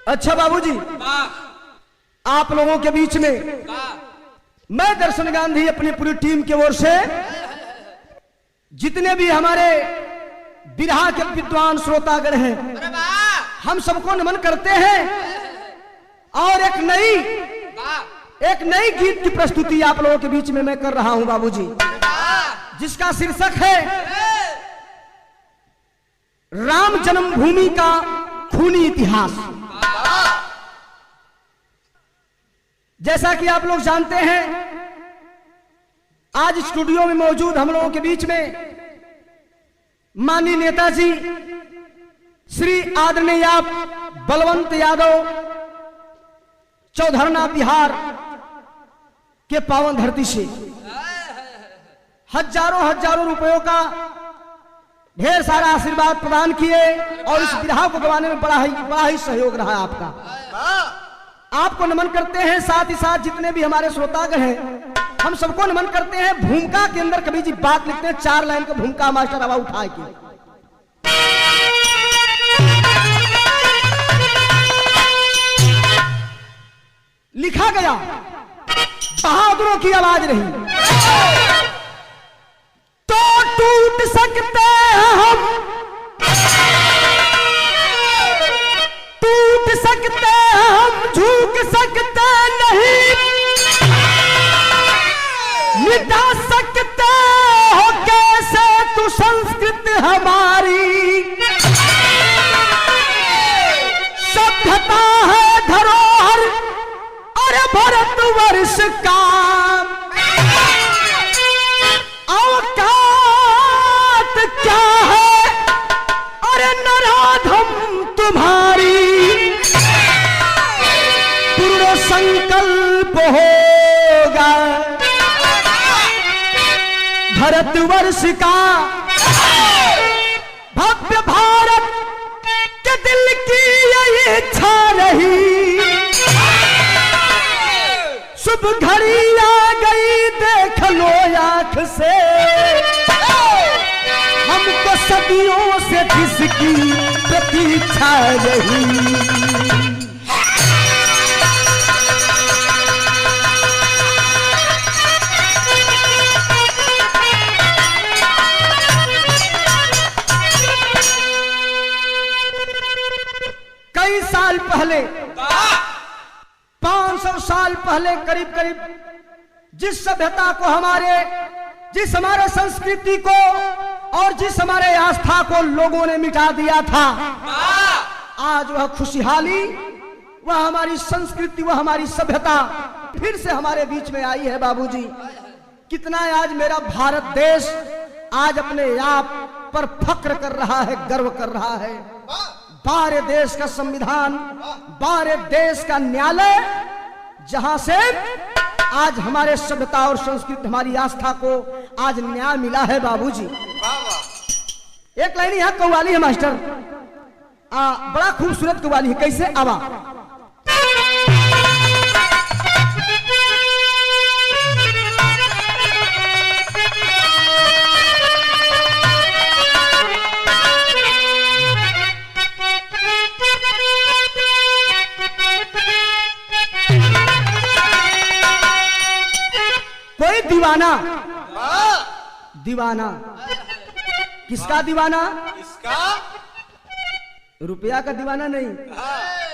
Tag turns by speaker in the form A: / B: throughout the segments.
A: अच्छा बाबूजी, आप लोगों के बीच में मैं दर्शन गांधी अपनी पूरी टीम की ओर से जितने भी हमारे बिरहा के विद्वान श्रोतागण हैं, हम सबको नमन करते हैं और एक नई गीत की प्रस्तुति आप लोगों के बीच में मैं कर रहा हूं बाबूजी, जिसका शीर्षक है राम जन्मभूमि का खूनी इतिहास। जैसा कि आप लोग जानते हैं, आज स्टूडियो में मौजूद हम लोगों के बीच में माननीय नेताजी श्री आदरणीय बलवंत यादव चौधरना बिहार के पावन धरती से हजारों रुपयों का ढेर सारा आशीर्वाद प्रदान किए और इस बिरहा को गवाने में बड़ा ही सहयोग रहा है आपका। आपको नमन करते हैं, साथ ही साथ जितने भी हमारे श्रोतागण हैं हम सबको नमन करते हैं। भूमिका के अंदर कवि जी बात लिखते हैं, 4 लाइन का भूमिका मास्टर हवा उठाए की लिखा गया, बहादुरों की आवाज रही तो टूट सकते हैं हम, टूट सकते हैं हम, झुक सकते नहीं, मिटा सकते हो कैसे तू संस्कृति हमारी, सभ्यता है धरोहर अरे भारतवर्ष का, औकात क्या है अरे नराधम तुम्हारी, पूर्ण संकल्प होगा भारतवर्ष का, भव्य भारत के दिल की यही इच्छा रही, शुभ घड़ी आ गई देख लो आंख से, हमको सदियों से जिसकी प्रतीक्षा रही। कई साल पहले 500 साल पहले करीब जिस सभ्यता को जिस हमारे संस्कृति को और जिस हमारे आस्था को लोगों ने मिटा दिया था, आज वह खुशहाली, वह हमारी संस्कृति, वह हमारी सभ्यता फिर से हमारे बीच में आई है बाबूजी। कितना आज मेरा भारत देश आज अपने आप पर फक्र कर रहा है, गर्व कर रहा है। बारे देश का संविधान, बारे देश का न्यायालय, जहां से आज हमारे सभ्यता और संस्कृति, हमारी आस्था को आज न्याय मिला है बाबूजी। एक लाइन यहां कव्वाली है मास्टर, बड़ा खूबसूरत कव्वाली है, कैसे आवा कोई दीवाना किसका दीवाना, रुपया का दीवाना नहीं,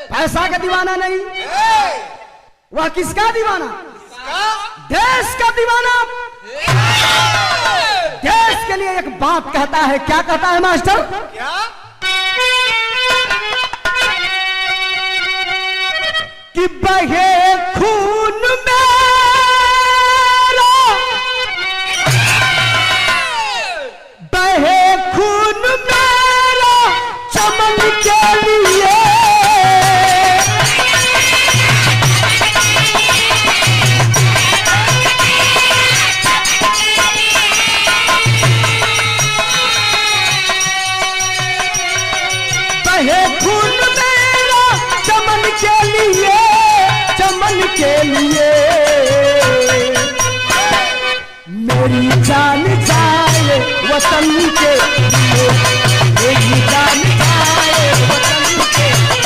A: पैसा का दीवाना नहीं, वह किसका दीवाना, देश का दीवाना। देश के लिए एक बात कहता है, क्या कहता है मास्टर, क्या? कि बहे खून में के लिए मेरी जान जाए वतन के लिए, मेरी जान जाए वतन के लिए।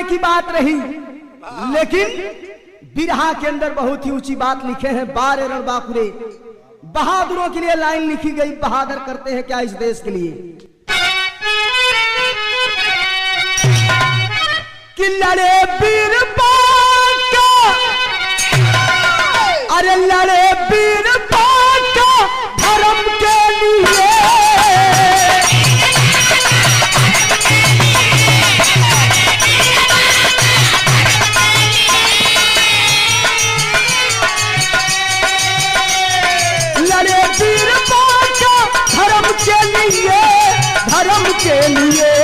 A: की बात रही, लेकिन बिरहा के अंदर बहुत ही ऊंची बात लिखे हैं। बारे रण बाकुरे, बहादुरों के लिए लाइन लिखी गई। बहादुर करते हैं क्या इस देश के लिए? कि लड़े वीर बांका, अरे लड़े वीर बांका धर्म के लिए, लड़े वीर बांका धर्म के लिए, धर्म के लिए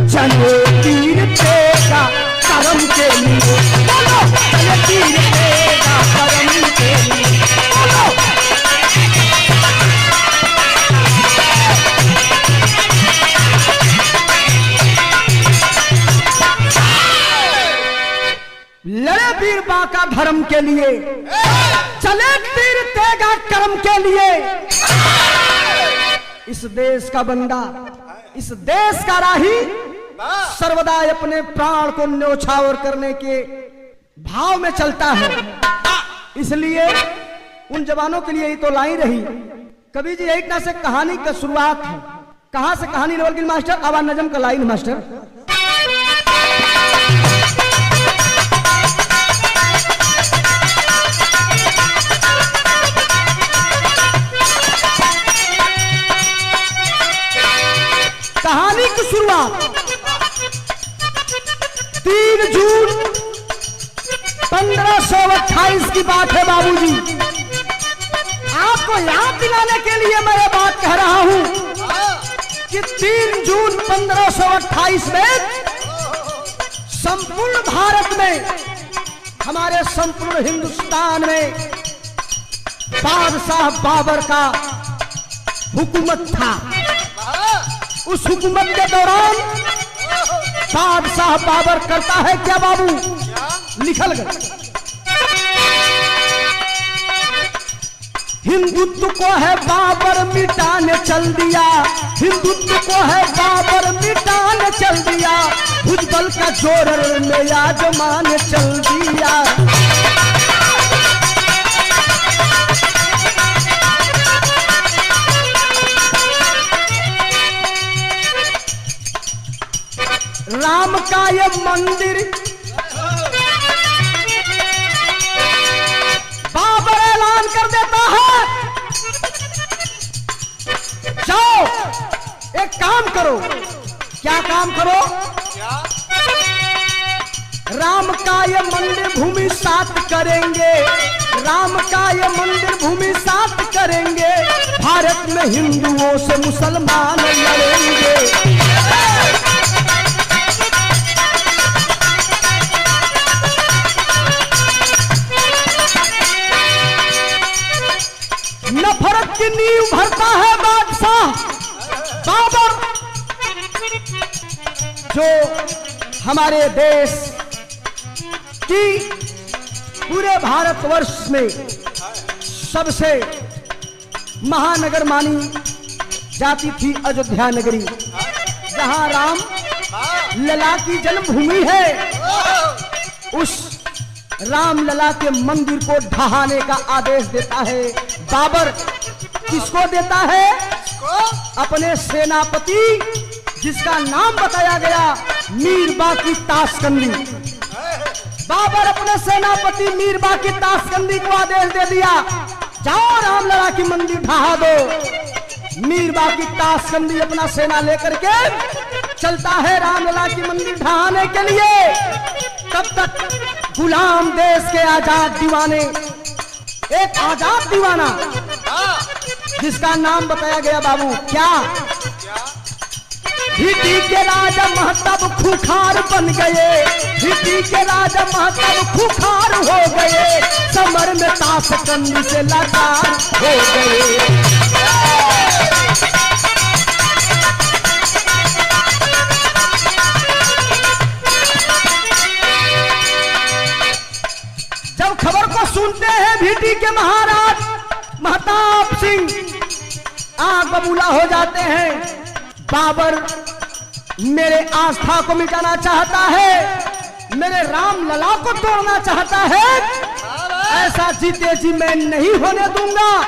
A: चलो तीर तेगा कर्म के लिए, बोलो चलो तीर तेगा कर्म के लिए, बोलो। लड़े वीर बांका धर्म के लिए, चले तीर तेगा कर्म के लिए। इस देश का बंदा, इस देश का राही सर्वदा अपने प्राण को न्योछावर करने के भाव में चलता है। इसलिए उन जवानों के लिए ही तो लाइन रही। कवि जी एक ना से कहानी का शुरुआत है। कहां से कहानी नवल गिल मास्टर? आवाज नजम का लाइन मास्टर। कहानी की शुरुआत 3 जून 1528 की बात है बाबूजी। आपको याद दिलाने के लिए मैं ये बात कह रहा हूं कि 3 जून 1528 में संपूर्ण भारत में, हमारे संपूर्ण हिंदुस्तान में बादशाह बाबर का हुकूमत था। उस हुकूमत के दौरान बादशाह बाबर करता है क्या बाबू? लिखल गया, हिंदुत्व को है बाबर मिटाने चल दिया, हिंदुत्व को है बाबर मिटाने चल दिया, भुजबल का जोर में आजमाने चल दिया। राम का ये मंदिर बाबर ऐलान कर देता है, जाओ एक काम करो। क्या काम करो? राम का ये मंदिर भूमि सात करेंगे, राम का ये मंदिर भूमि सात करेंगे, भारत में हिंदुओं से मुसलमान लड़ेंगे। नफरत की नींव भरता है बादशाह बाबर, जो हमारे देश की, पूरे भारतवर्ष में सबसे महानगर मानी जाती थी अयोध्या नगरी, जहां राम लला की जन्मभूमि है। उस राम लला के मंदिर को ढहाने का आदेश देता है बाबर। किसको देता है? अपने सेनापति, जिसका नाम बताया गया मीर बाकी ताशकंदी। बाबर अपने सेनापति मीर बाकी ताशकंदी को आदेश दे दिया, जाओ राम लला की मंदिर ढहा दो। मीर बाकी ताशकंदी अपना सेना लेकर के चलता है राम लला की मंदिर ढहाने के लिए। तब तक गुलाम देश के आजाद दीवाने, एक आजाद दीवाना जिसका नाम बताया गया बाबू, क्या? हिटी के राजा महताब खूखार बन गए, हिटी के राजा महताब खूखार हो गए, समर में ताशकंदी से लाचार हो गए। जब खबर को सुनते हैं भीटी के महाराज महताब सिंह आग बबूला हो जाते हैं। बाबर मेरे आस्था को मिटाना चाहता है, मेरे राम लला को तोड़ना चाहता है, ऐसा जीते जी मैं नहीं होने दूंगा।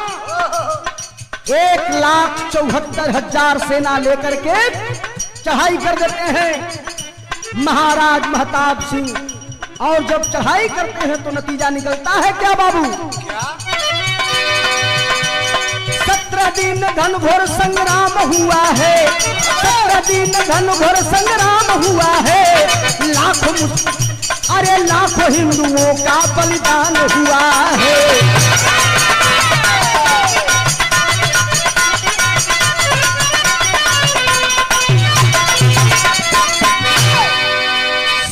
A: 1,74,000 सेना लेकर के चढ़ाई कर देते हैं महाराज महताब सिंह। और जब चढ़ाई करते हैं तो नतीजा निकलता है क्या बाबू? 17 दिन घनघोर संग्राम हुआ है, 17 दिन घनघोर संग्राम हुआ है। लाखों हिंदुओं का बलिदान हुआ है।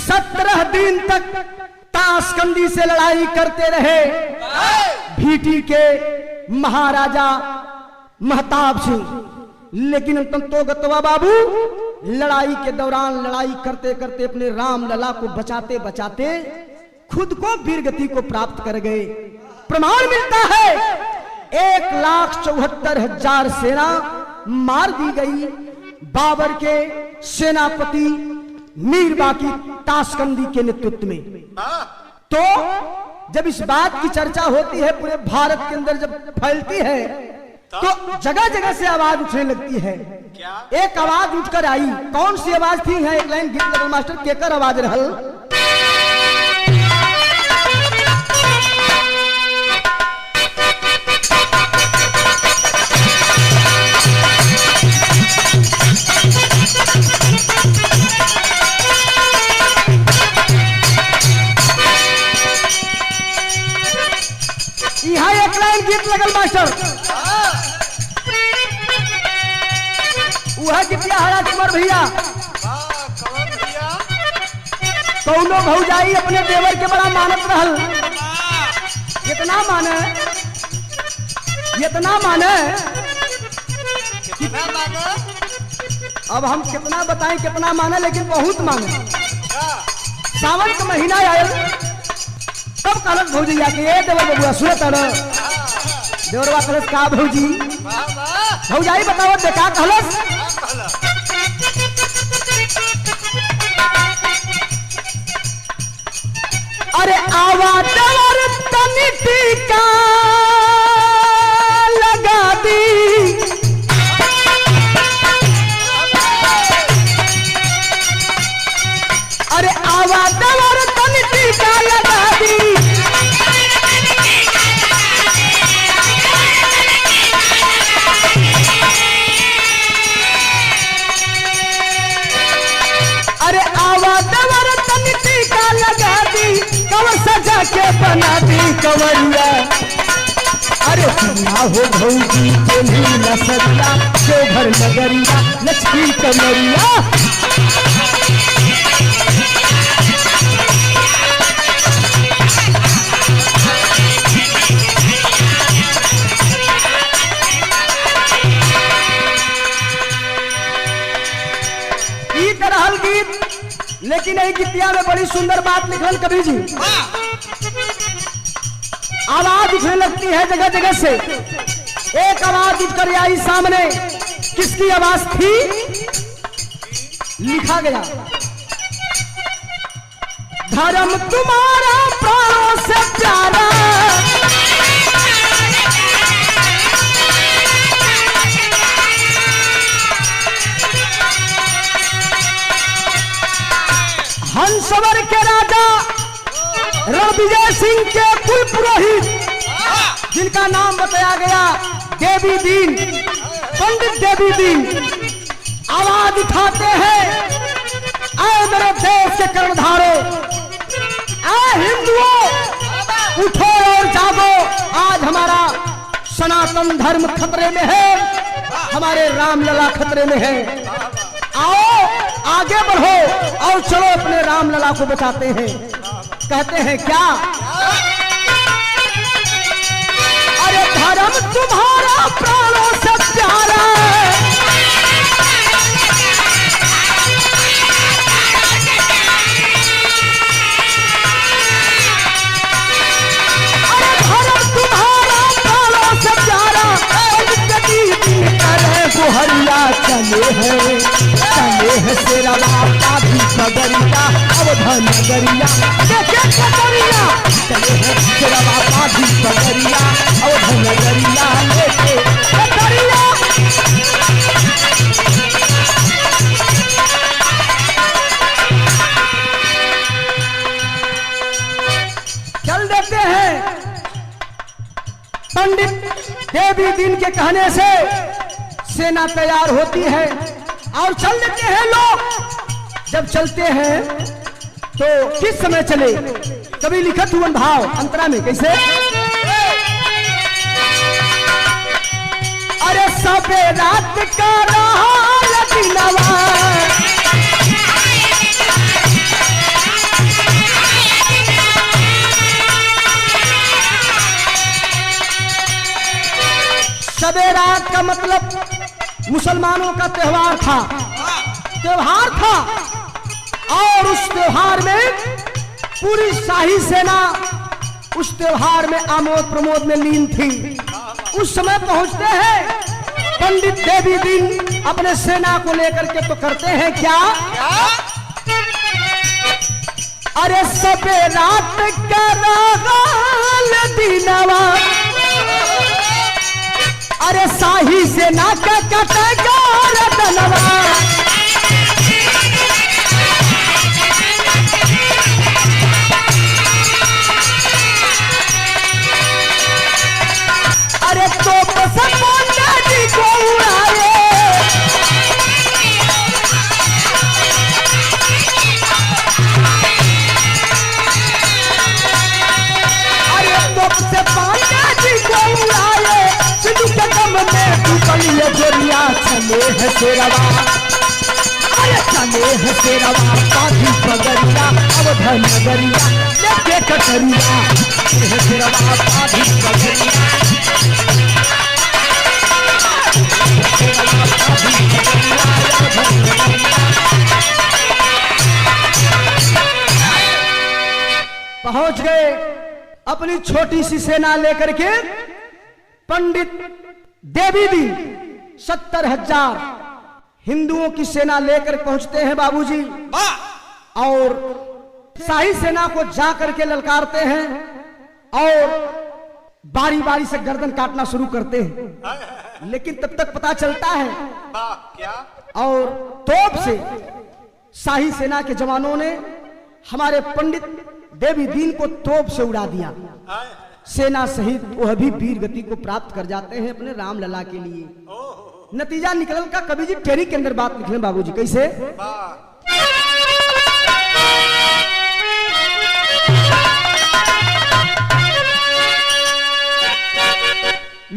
A: 17 दिन तक ताशकंदी से लड़ाई करते रहे भीटी के महाराजा महताब सिंह। लेकिन तो गतवा बाबू लड़ाई के दौरान लड़ाई करते करते अपने राम लला को बचाते बचाते खुद को वीरगति को प्राप्त कर गए। प्रमाण मिलता है 1,74,000 सेना मार दी गई बाबर के सेनापति मीर बाकी ताशकंदी के नेतृत्व में। तो जब इस बात की चर्चा होती है पूरे भारत के अंदर, जब फैलती है तो जगह जगह से आवाज उठने लगती है। क्या? एक आवाज उठकर आई, कौन सी आवाज थी? है एक लाइन गीत लगल मास्टर केकर आवाज रहल। यहाँ एक लाइन गीत लगल मास्टर, वह गीतिया हरा कुमार भैया। कौनो भौजाई अपने देवर के बड़ा मानत रहल। इतना माने अब हम कितना बताएं कितना माने, लेकिन बहुत माने। सावन का महीना आयल तब कहलस भौजैया के ए देवर बबुआ सुनत न। देवरवा कहलस का भौजी? भौजाई बताओ देखा कहलस। अरे आवा देवर तनी टीका लगा दी, अरे आवा देवर तनी टीका लगा दी। अरे आवा देवर तनी टीका लगा दी, कवर सजा के बना दी कंवरिया। अरे सुना हो भौजी के नीला सरिया, जो घर नगरिया लक्ष्मी कमरिया। रहल गीत, लेकिन यही गीतिया में बड़ी सुंदर बात लिखल कवि जी। आवाज उठने लगती है जगह जगह से। एक आवाज उठकर आई सामने, किसकी आवाज थी? लिखा गया धर्म तुम्हारा प्राणों से प्यारा, हंसवर के राजा रणविजय सिंह के कुल पुरोहित, जिनका नाम बताया गया देवी दीन, पंडित देवी दीन, आवाज उठाते हैं ऐ मेरे देश के कर्णधारो, ऐ हिंदुओं उठो और जागो। आज हमारा सनातन धर्म खतरे में है, हमारे रामलला खतरे में है। आओ आगे बढ़ो और चलो अपने रामलला को बचाते हैं। कहते हैं क्या? अरे धर्म तुम्हारा प्राणों से प्यारा, अरे धर्म तुम्हारा प्राणों से प्यारा, गुहरिया चले हैं शेरवा बाधी पगरिया अवध नगरिया देखे कटरिया चले हैं शेरवा बाधी पगरिया अवध नगरिया लेके कटरिया। चल देते हैं पंडित देवी दिन के कहने से सेना तैयार होती है और चल देते हैं लोग। जब चलते हैं तो किस समय चले, कभी लिखत हुआ भाव अंतरा में कैसे, अरे सबे रात का रहा दिनवा सबे रात का मतलब मुसलमानों का त्योहार था और उस त्योहार में पूरी शाही सेना उस त्योहार में आमोद प्रमोद में लीन थी। उस समय पहुंचते हैं पंडित देवी दिन अपने सेना को लेकर के, तो करते हैं क्या, अरे सबे रात का रागाल दिनवा अरे शाही सेना का कटेगा रतनवा अरे तो पसंद जी को उड़ाए अरे तो से पांडा जी को उड़ाए सिद्धू के दम में टूटलिए जोरिया चले है शेरवा अरे चले है शेरवा बाधी पगरिया अवध नगरिया लेके कटरिया है शेरवा बाधी पगरिया पहुंच गए अपनी छोटी सी सेना लेकर के पंडित देवी दी 70,000 हिंदुओं की सेना लेकर पहुंचते हैं बाबूजी और शाही सेना को जा करके ललकारते हैं और बारी बारी से गर्दन काटना शुरू करते हैं। लेकिन तब तक पता चलता है
B: क्या
A: और तोप से शाही सेना के जवानों ने हमारे पंडित देवी दीन को तोप से उड़ा दिया। सेना सहित वह भी वीर गति को प्राप्त कर जाते हैं अपने राम लला के लिए। नतीजा निकल का कवि जी टेरी के अंदर बात लिख लें बाबूजी कैसे,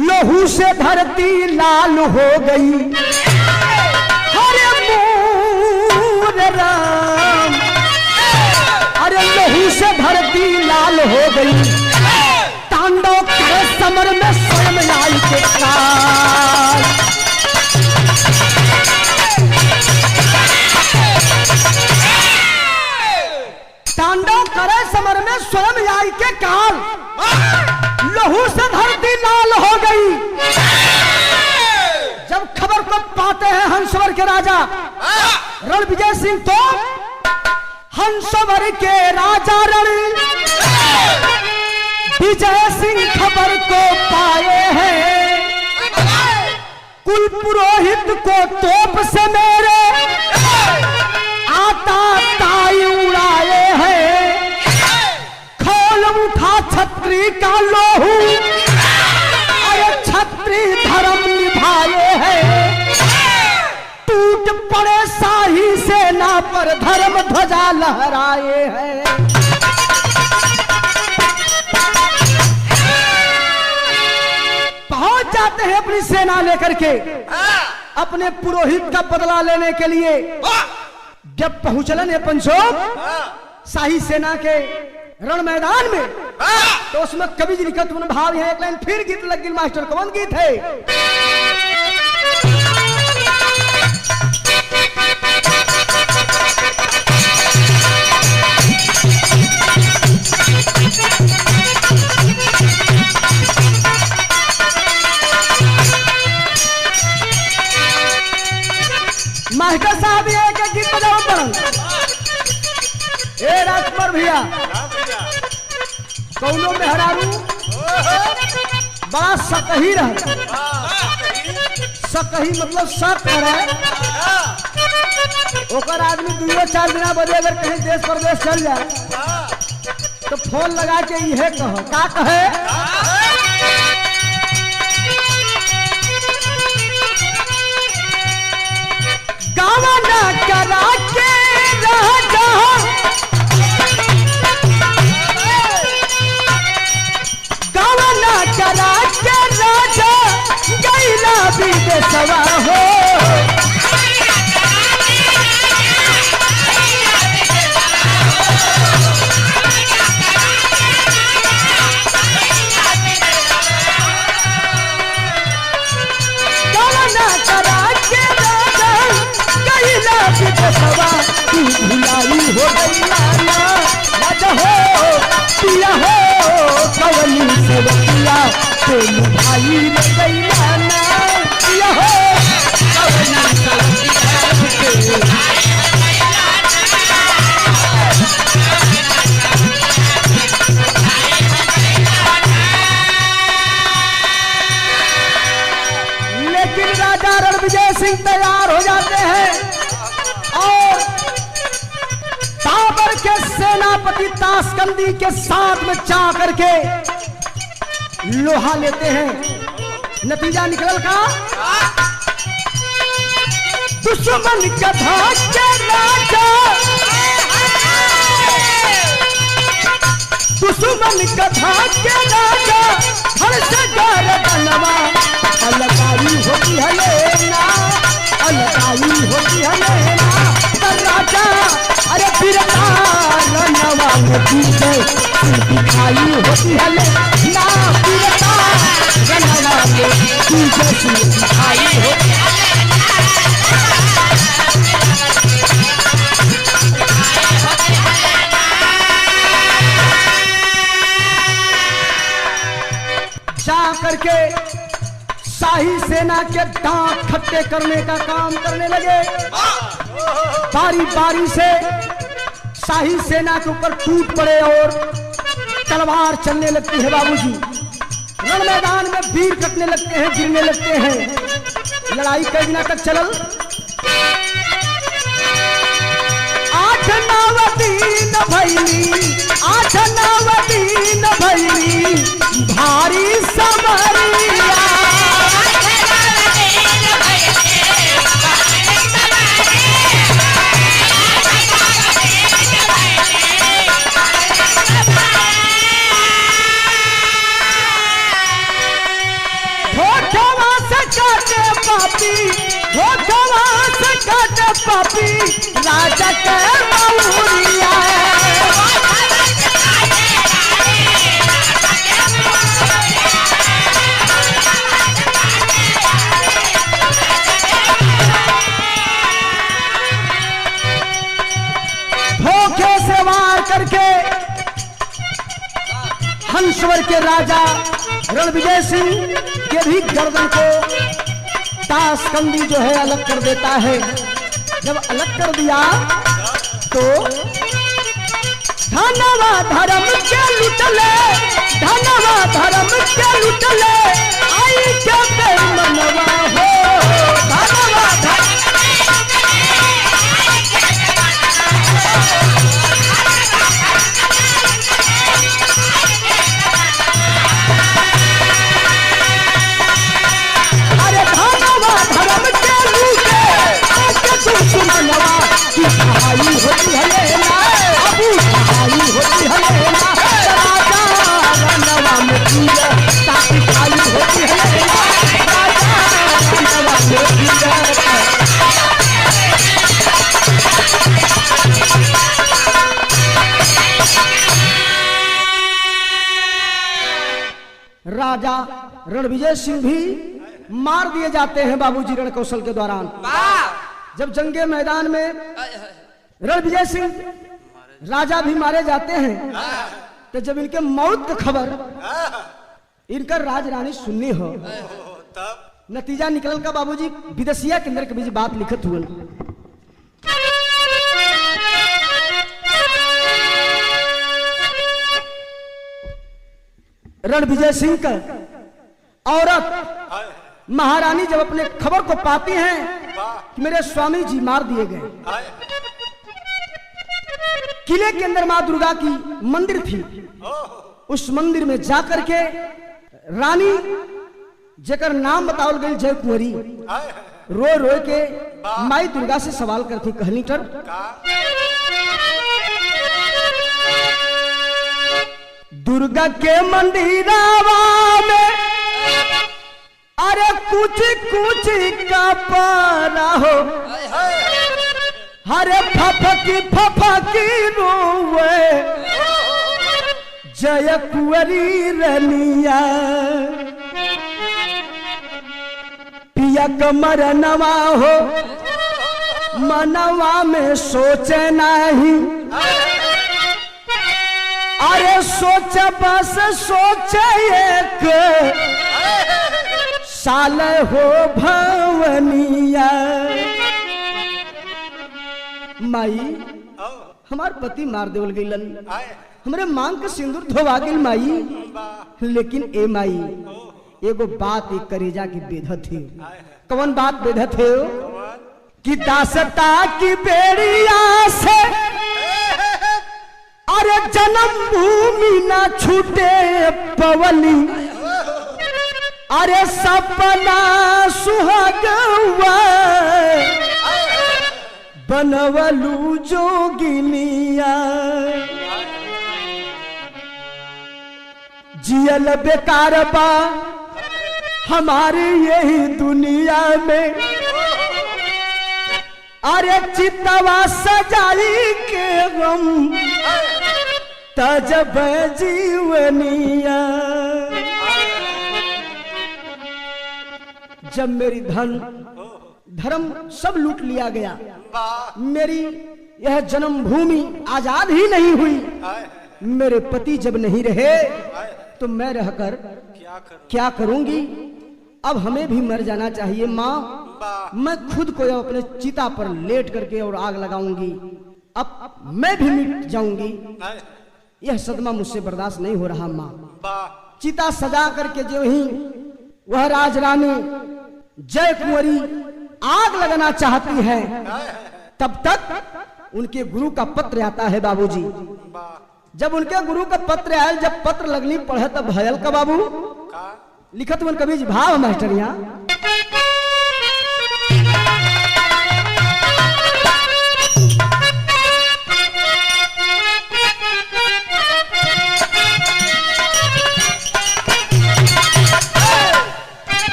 A: लहू से धरती लाल हो गई हरे मूर राम अरे लहू से धरती लाल हो गई तांडव करे समर में स्वयं आई के काल तांडव करे समर में स्वयं आई के काल लहू से धरती लाल हो गई। जब खबर को पाते हैं हंसवर के राजा रणविजय सिंह तो हंसवर के राजा रण विजय सिंह खबर को पाए हैं कुल पुरोहित को तोप से मेरे आता ताई उड़ाए हैं खोल उठा छत्री का लोहू अरे छत्री धर्म निभाए हैं टूट पड़े शाही सेना पर धर्म ध्वजा लहराए हैं। पहुंच जाते हैं अपनी सेना लेकर के अपने पुरोहित का बदला लेने के लिए। जब पहुंचलन है पंचो शाही सेना के रण मैदान में तो उसमें कवि जी लिखत भाव है एक लाइन फिर गीत लग गई मास्टर कौन गीत है, मास्टर साहब ये एक गीत बजाओ पड़ल। ए राजकुमार भैया कौनो मेहरारू बड़ा सकही रह, सकही मतलब शक करे ओकर आदमी 2-4 दिन बजे अगर कहीं देश प्रदेश चल जाए तो फोन लगा के यह कहो का कहे, गावा ना करा के राजा, गावा ना करा के राजा गैला विदेशवा हो, तू भुलाई हो गईला ना राजा हो पिया हो कवनी से बतिया तेल भाई रे गईला ना पिया हो कवनी से बतिया लेकिन राजा रणविजय सिंह तैयार हो जाते हैं और ताबर के सेनापति ताशकंदी के साथ में जा करके लोहा लेते हैं। नतीजा निकल का दुश्मन का भाग्य राजा, दुश्मन का भाग्य राजा हर जगह बनवा, अलगाई होती है लेना, अलगाई होती है लेना राजा, अरे फिर नवा में पीछे दिखाई होती है लेना, फिर नवा में पीछे दिखाई होती है। जा करके शाही सेना के दांत खट्टे करने का काम करने लगे। बारी बारी से शाही सेना के ऊपर टूट पड़े और तलवार चलने लगती है बाबूजी। रण मैदान में वीर कटने लगते हैं, गिरने लगते हैं। लड़ाई कई दिनों तक चलल। 8-9 दिन भैली, 8-9 दिन भैली भारी समरिया, पापी राजा के मऊरिया, धोखे से वार करके हंसवर के राजा रणविजय सिंह के भी गर्दन को ताशकंदी जो है अलग कर देता है। जब अलग कर दिया तो धनवा धर्म के लुटले, धनवा धर्म के लुटले आई के बेईमानवा हो, धनवा धर्म अरे धनवा धर्म के लूटे आके दुश्मनवा की सहाई होती है लेना, अबू सहाई होती है लेना, राजा रनवा में पूजा ताकि खाई होती है लेना, राजा रनवा में पूजा। राजा रणविजय सिंह भी मार दिए जाते हैं बाबूजी रण कौशल के दौरान। जब जंगे मैदान में रणविजय सिंह राजा भी मारे जाते हैं तो जब इनके मौत की खबर इनका राज रानी सुननी हो, नतीजा निकल का बाबूजी विदेशिया के अंदर कभी बात लिखत हुआ। रणविजय सिंह का औरत महारानी जब अपने खबर को पाती हैं कि मेरे स्वामी जी मार दिए गए, किले के अंदर मां दुर्गा की मंदिर थी। उस मंदिर में जाकर के रानी जेकर नाम बतावल गई जय कुंवरी रो रो के माई दुर्गा से सवाल करती कहनी टर दुर्गा के मंदिरावा में अरे कुछ कुछ का पारा हो, हरे फफकी रोवे जय कुंवरी रनिया पिया कमर नवा हो मनवा में सोचे नहीं, अरे सोच बस सोचे एक साल हो भवनिया। माई हमार पति मार देवल गईलन, हमरे मांग के सिंदूर धोवा गेल माई, लेकिन ए माई एगो बात एक करेजा की बेधत है। कौन बात बेधत है? कि दासता की बेड़िया से अरे जन्म भूमि न छूटे पवली, अरे सपना सुहाग बनवलू जोगिनिया, जियल बेकार बा हमारी यही दुनिया में, अरे चितवा सजाई के गम तजब जीवनिया। जब मेरी धन धर्म सब लूट लिया गया, मेरी यह जन्मभूमि आजाद ही नहीं हुई, मेरे पति जब नहीं रहे तो मैं रहकर क्या करूंगी? अब हमें भी मर जाना चाहिए माँ। मैं खुद को अपने चिता पर लेट करके और आग लगाऊंगी, अब मैं भी मिट जाऊंगी। यह सदमा मुझसे बर्दाश्त नहीं हो रहा माँ। चिता सजा करके जो ही वह राजरानी जय कुंवरी आग लगाना चाहती है, तब तक उनके गुरु का पत्र आता है बाबूजी। जब उनके गुरु का पत्र आया, जब पत्र लगनी पढ़े तब भयल का बाबू लिखत मन कभी भाव मास्टरिया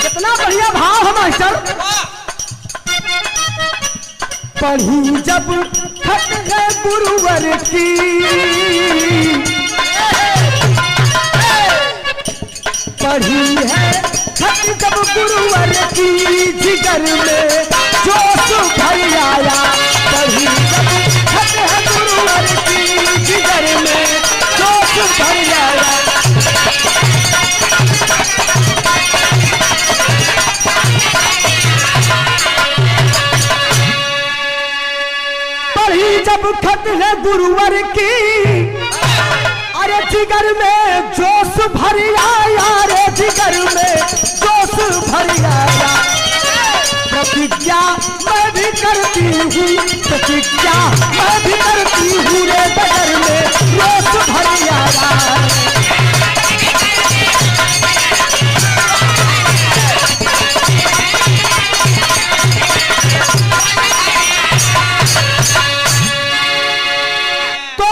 A: कितना बढ़िया भाव है मास्टर। पढ़ी जब खत है गुरुवर की, पढ़ी है खत जब गुरुवर की, जिगर में जोश भर आया। पढ़ी जब खत है गुरुवर की, जिगर में जोश भर आया। जब खत है गुरुवर की, अरे जिगर में जोश भर आया, रे जिगर में जोश भर आया। प्रतिज्ञा मैं भी करती हूँ, प्रतिज्ञा मैं भी करती हूँ, रे जिगर में जोश भर आया।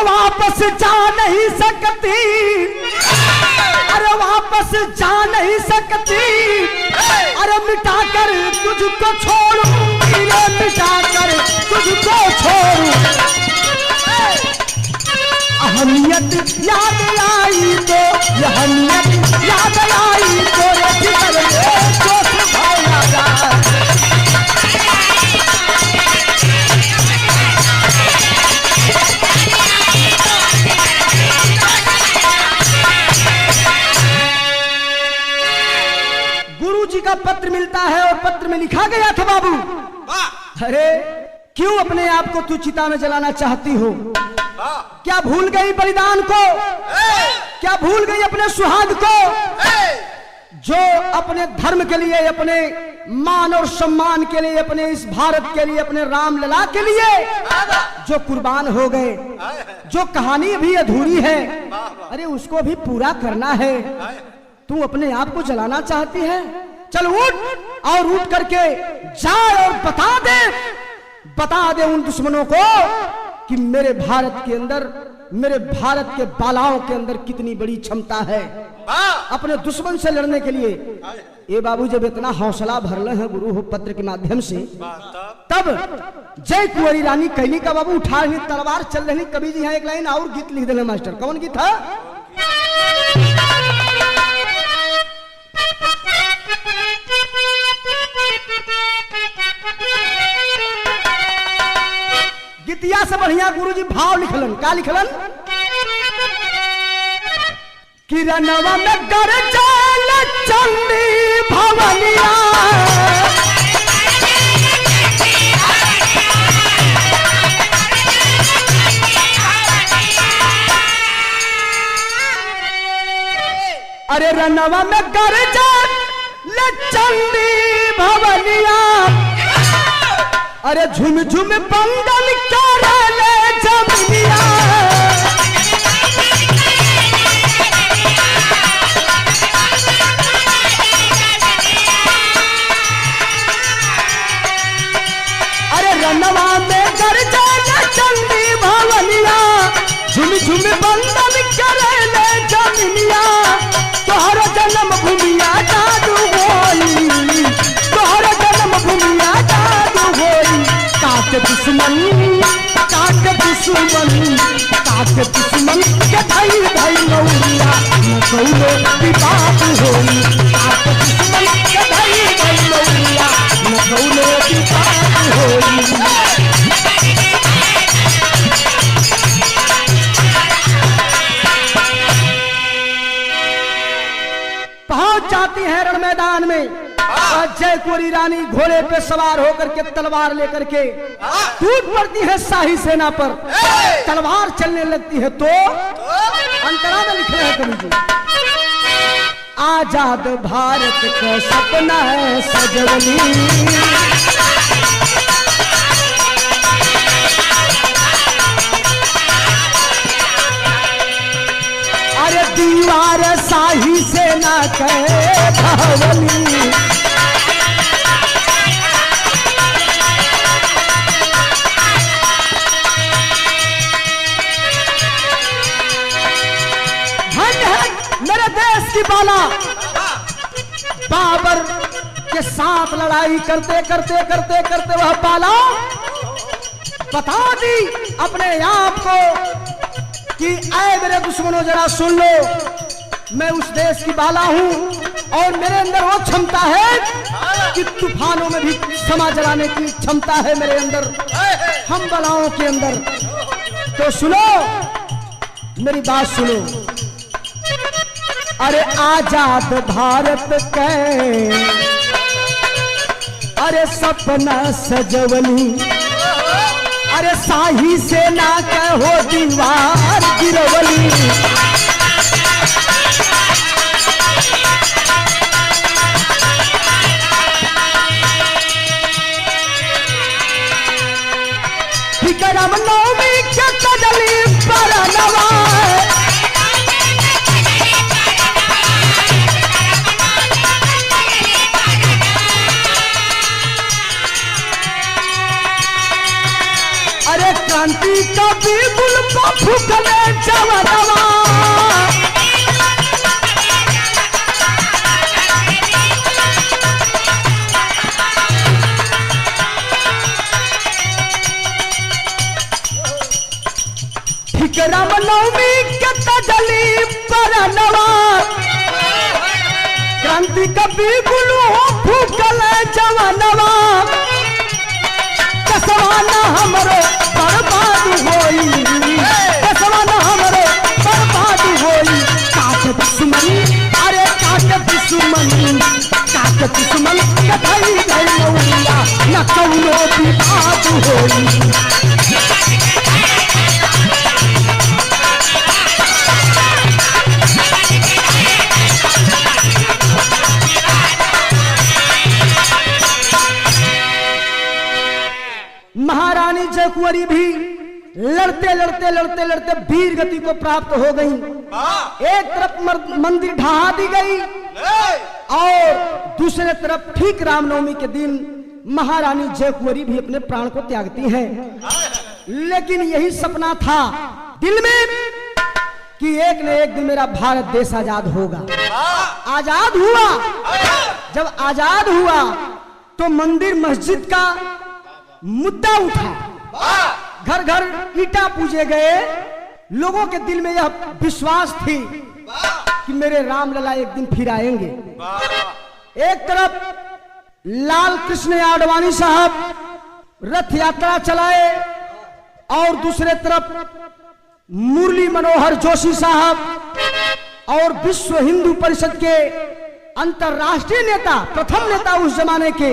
A: वापस जा नहीं सकती, अरे वापस जा नहीं सकती, अरे मिटाकर तुझको छोड़ूंगी, रे मिटाकर तुझको छोड़ूं। अहमियत याद आई तो, अहमियत याद आई तो, रे जिगर में जोश भर आया। गुरु जी का पत्र मिलता है और पत्र में लिखा गया था बाबू अरे क्यों अपने आप को तू चिता में जलाना चाहती हो? क्या भूल गई बलिदान को? क्या भूल गई अपने सुहाग को? जो अपने धर्म के लिए, अपने मान और सम्मान के लिए, अपने इस भारत के लिए, अपने रामलला के लिए जो कुर्बान हो गए, जो कहानी भी अधूरी है, अरे उसको भी पूरा करना है। तू अपने आप को जलाना चाहती है? चल उठ और उठ करके जा और बता दे उन दुश्मनों को कि मेरे भारत के अंदर, मेरे भारत के बालाओं के अंदर कितनी बड़ी क्षमता है अपने दुश्मन से लड़ने के लिए। ये बाबू जब इतना हौसला भरले हैं गुरु हो पत्र के माध्यम से, तब जय कुंवरी रानी कहली का बाबू उठा रही तलवार चल रही। कवि जी यहाँ एक लाइन और गीत लिख दिले मास्टर, कौन गीत था? गीतिया से बढ़िया गुरुजी भाव लिखलन। का लिखलन? किरणवा में गरजल चंडी भवनिया, अरे रनवा में गरजल चंडी भवनिया, अरे झुम झुम बंदन करले जमुनिया, अरे रनवा में गरजल चंडी भवनिया, झुम झुम बंदन करले जमुनिया, तोहर जन्म भूमिया जादू होई, तोहर जन्म भूमिया जादू होई, काट दुश्मन के धई धई लौरिया, न कौनो विवाद होई, काट दुश्मन के धई धई लौरिया, न कौनो विवाद होई। पहुंच जाती है रण मैदान में और जय कुंवरी रानी घोड़े पे सवार होकर के तलवार लेकर के टूट पड़ती है शाही सेना पर। तलवार चलने लगती है तो अंतरा में लिखे हैं कवि जी, आजाद भारत का सपना है सजवनी, अरे दीवार शाही सेना के भवनी, मेरे देश की बाला बाबर के साथ लड़ाई करते करते करते करते वह बाला बता दी अपने आप को कि ऐ मेरे दुश्मनों जरा सुन लो, मैं उस देश की बाला हूं और मेरे अंदर वो क्षमता है कि तूफानों में भी समा जलाने की क्षमता है मेरे अंदर, हम बालाओं के अंदर। तो सुनो मेरी बात सुनो, अरे आजाद भारत के अरे सपना सजवनी, अरे शाही सेना के हो दीवार गिरवली, विक्रम नवमी के कजली पर नवा, अरे क्रांति का बिल्कुल फूकले जवानवा, विक्रम नवमी के तजली पर नवा, क्रांति का बिल्कुल फूकले जवानवा, कसवाना हमरो बर्बाद होई, कसवाना हमरो बर्बाद होई, काट दुश्मन, अरे काट दुश्मन के धई धई लौरिया, न कौनो होई। महारानी जय कुंवरी भी लड़ते लड़ते लड़ते लड़ते वीर गति को प्राप्त हो गई। एक तरफ मंदिर ढहा दी गई और दूसरे तरफ ठीक रामनवमी के दिन महारानी जय कुंवरी भी अपने प्राण को त्यागती हैं। लेकिन यही सपना था दिल में कि एक न एक दिन मेरा भारत देश आजाद होगा। आजाद हुआ। जब आजाद हुआ तो मंदिर मस्जिद का मुद्दा उठा, घर घर ईटा पूजे गए। लोगों के दिल में यह विश्वास थी कि मेरे रामलला एक दिन फिर आएंगे। एक तरफ लाल कृष्ण आडवाणी साहब रथ यात्रा चलाए और दूसरे तरफ मुरली मनोहर जोशी साहब और विश्व हिंदू परिषद के अंतरराष्ट्रीय नेता, प्रथम नेता उस जमाने के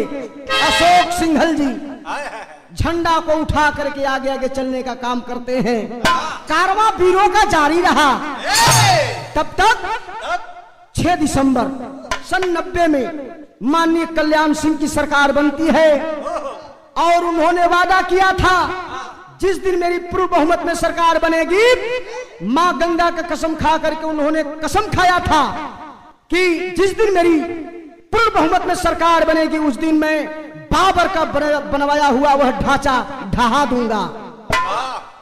A: अशोक सिंघल जी झंडा को उठा करके आगे आगे चलने का काम करते हैं। कारवां वीरों का जारी रहा। तब तक 6 दिसंबर सन 90 में माननीय कल्याण सिंह की सरकार बनती है और उन्होंने वादा किया था जिस दिन मेरी पूर्ण बहुमत में सरकार बनेगी, मां गंगा का कसम खा करके उन्होंने कसम खाया था कि जिस दिन मेरी पूर्ण बहुमत में सरकार बनेगी उस दिन मैं बाबर का बनवाया हुआ वह ढांचा ढहा दूंगा।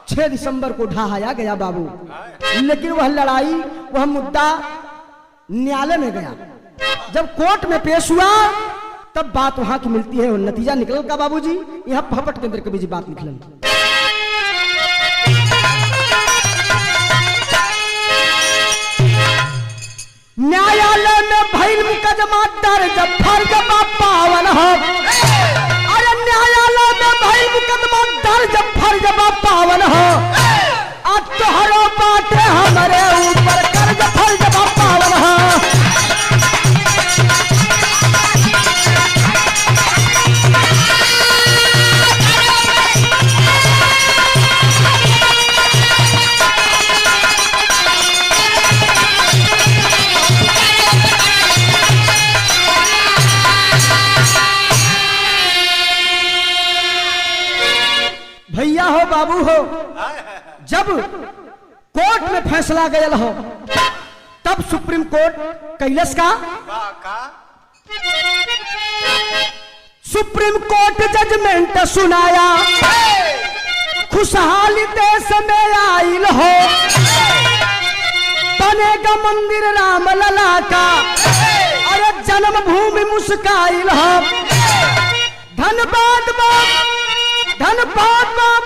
A: 6 दिसंबर को ढहाया गया बाबू। लेकिन वह लड़ाई, वह मुद्दा न्यायालय में गया। जब कोर्ट में पेश हुआ तब बात वहां की मिलती है और नतीजा निकल का बाबूजी। यह भपट के अंदर कभी जी बात निकल। न्यायालय में भइल मुकदमा दर्ज फर्ज पावन हो। अरे न्यायालय में भइल मुकदमा दर्ज फर्ज पावन हो। अब तोहरो बाटे हमारे ऊपर कर्ज फर्ज पावन हो। भैया हो बाबू हो, जब कोर्ट में फैसला गयल हो तब सुप्रीम कोर्ट कैलस का सुप्रीम कोर्ट जजमेंट सुनाया। खुशहाली देश में आइल हो, बनेगा मंदिर रामलला का। अरे जन्मभूमि मुस्काइल हो। धन्यवाद बाप, धन्यवाद बाप।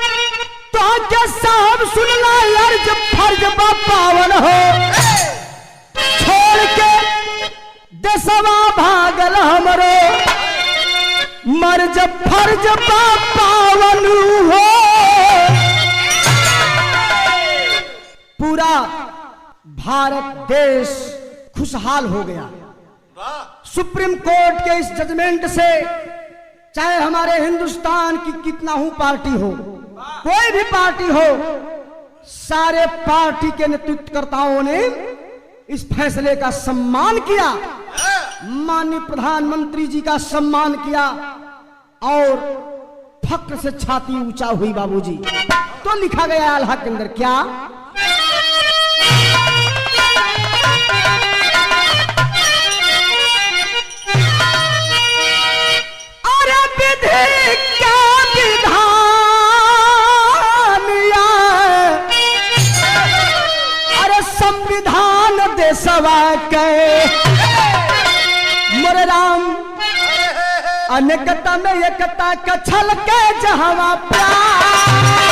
A: तो क्या साहब सुनना अर्ज फर्ज पावन हो। छोड़ के देशवा भागल हमरो, मर जब फर्ज पावन हो। पूरा भारत देश खुशहाल हो गया सुप्रीम कोर्ट के इस जजमेंट से। चाहे हमारे हिंदुस्तान की कितना ही पार्टी हो, कोई भी पार्टी हो, सारे पार्टी के नेतृत्वकर्ताओं ने इस फैसले का सम्मान किया। माननीय प्रधानमंत्री जी का सम्मान किया और फक्र से छाती ऊंचा हुई बाबूजी। तो लिखा गया आल्हा के अंदर क्या, संविधान देशवा के मोरे राम अनेकता में एकता का छलके जहां प्यार।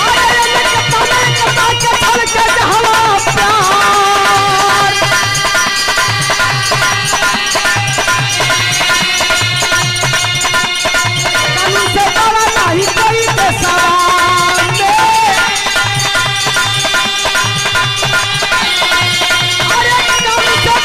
A: अनेकता में एकता का छलके जहां प्यार। से बड़ा नहीं कोई देशवान अरे कम से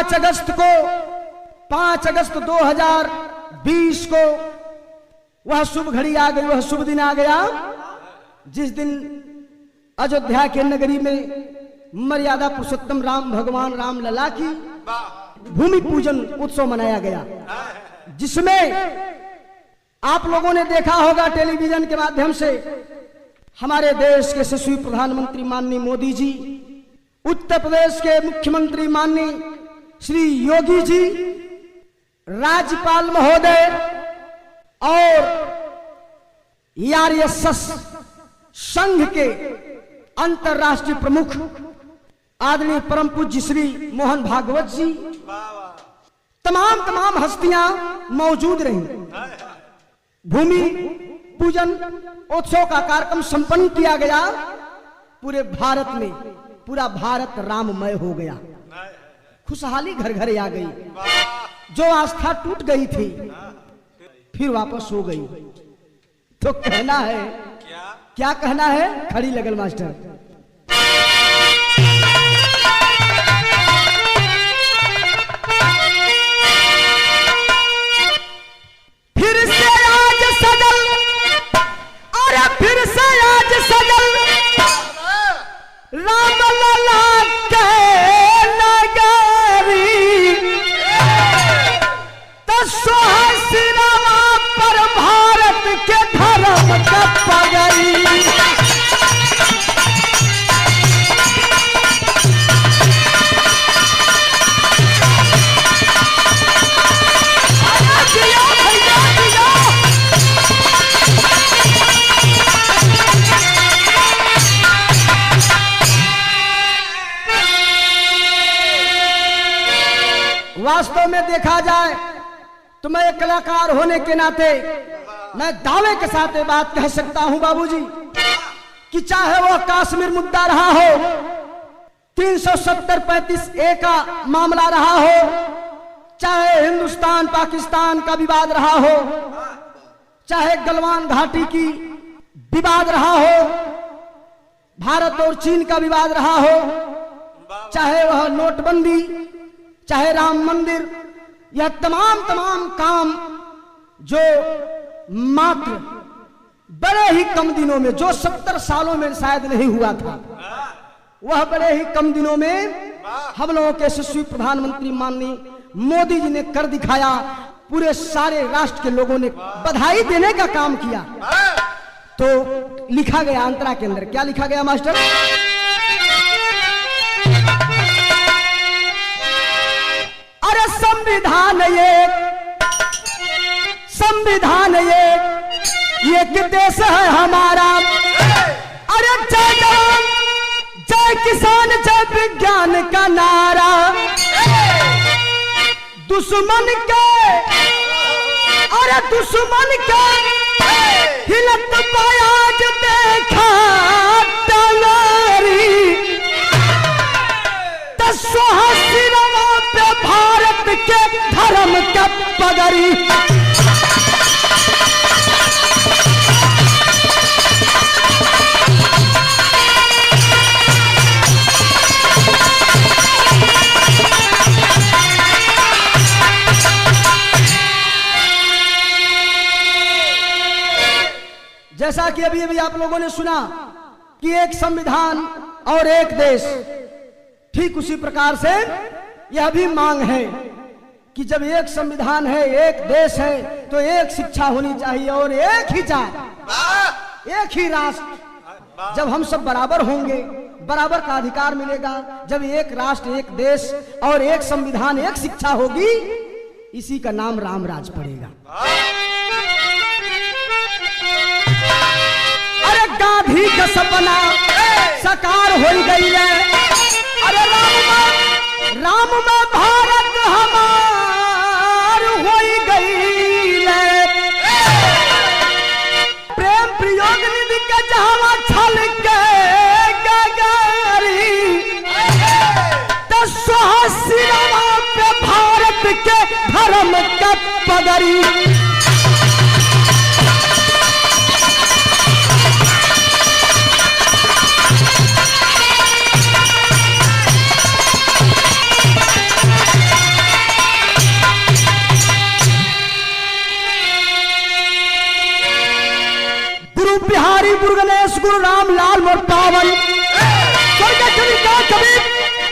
A: 5 अगस्त 2020 को वह शुभ घड़ी आ गई, वह शुभ दिन आ गया जिस दिन अयोध्या के नगरी में मर्यादा पुरुषोत्तम राम भगवान राम लला की भूमि पूजन उत्सव मनाया गया, जिसमें आप लोगों ने देखा होगा टेलीविजन के माध्यम से हमारे देश के यशस्वी प्रधानमंत्री माननीय मोदी जी, उत्तर प्रदेश के मुख्यमंत्री माननीय श्री योगी जी, राज्यपाल महोदय और आरएसएस संघ के अंतर्राष्ट्रीय प्रमुख आदरणीय परम पूज्य श्री मोहन भागवत जी, तमाम हस्तियां मौजूद रहीं। भूमि पूजन उत्सव का कार्यक्रम संपन्न किया गया। पूरे भारत में पूरा भारत राममय हो गया, खुशहाली घर घर आ गई। जो आस्था टूट गई थी फिर वापस हो गई। तो कहना है क्या कहना है, खड़ी लगल मास्टर। फिर से आज सजल, अरे फिर से आज सजल राम लला के नगरी, तस्वीरमा पर भारत के धर्म का पगड़ी। वास्तव में देखा जाए तो मैं एक कलाकार होने के नाते मैं दावे के साथ ये बात कह सकता हूं बाबूजी कि चाहे वो कश्मीर मुद्दा रहा हो, 370-35A का मामला रहा हो, चाहे हिंदुस्तान पाकिस्तान का विवाद रहा हो, चाहे गलवान घाटी की विवाद रहा हो, भारत और चीन का विवाद रहा हो, चाहे वह नोटबंदी, चाहे राम मंदिर, यह तमाम काम जो मात्र बड़े ही कम दिनों में, जो 70 सालों में शायद नहीं हुआ था, वह बड़े ही कम दिनों में हम लोगों के यशस्वी प्रधानमंत्री माननीय मोदी जी ने कर दिखाया। पूरे सारे राष्ट्र के लोगों ने बधाई देने का काम किया। तो लिखा गया अंतरा के अंदर, क्या लिखा गया मास्टर? अरे संविधान ये कि देश है हमारा। अरे जय जवान जय किसान जय विज्ञान का नारा, दुश्मन के हिलत पायाज देखा टंगारी, तस्वीरमा पे भारत के धर्म का पगड़ी। जैसा कि अभी आप लोगों ने सुना कि एक संविधान और एक देश, ठीक उसी प्रकार से यह भी मांग है कि जब एक संविधान है, एक देश है, तो एक शिक्षा होनी चाहिए और एक ही जात, एक ही राष्ट्र। जब हम सब बराबर होंगे, बराबर का अधिकार मिलेगा। जब एक राष्ट्र, एक देश और एक संविधान, एक शिक्षा होगी, इसी का नाम राम राज पड़ेगा। अरे गांधी का सपना साकार हो गई है। अरे राम में भारत हमार हो गई है। प्रेम प्रयोग निधि के जहां छल के गगारी, तस्वीरमा पे भारत के धर्म का पगड़ी। गुरु राम लाल मोर पावन स्वर्ग चरिता कवि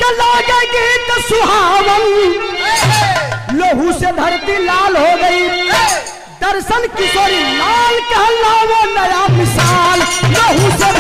A: के लागे गीत सुहावन। लोहू से धरती लाल हो गई, दर्शन किशोरी लाल कहलावो नया मिसाल। लोहू से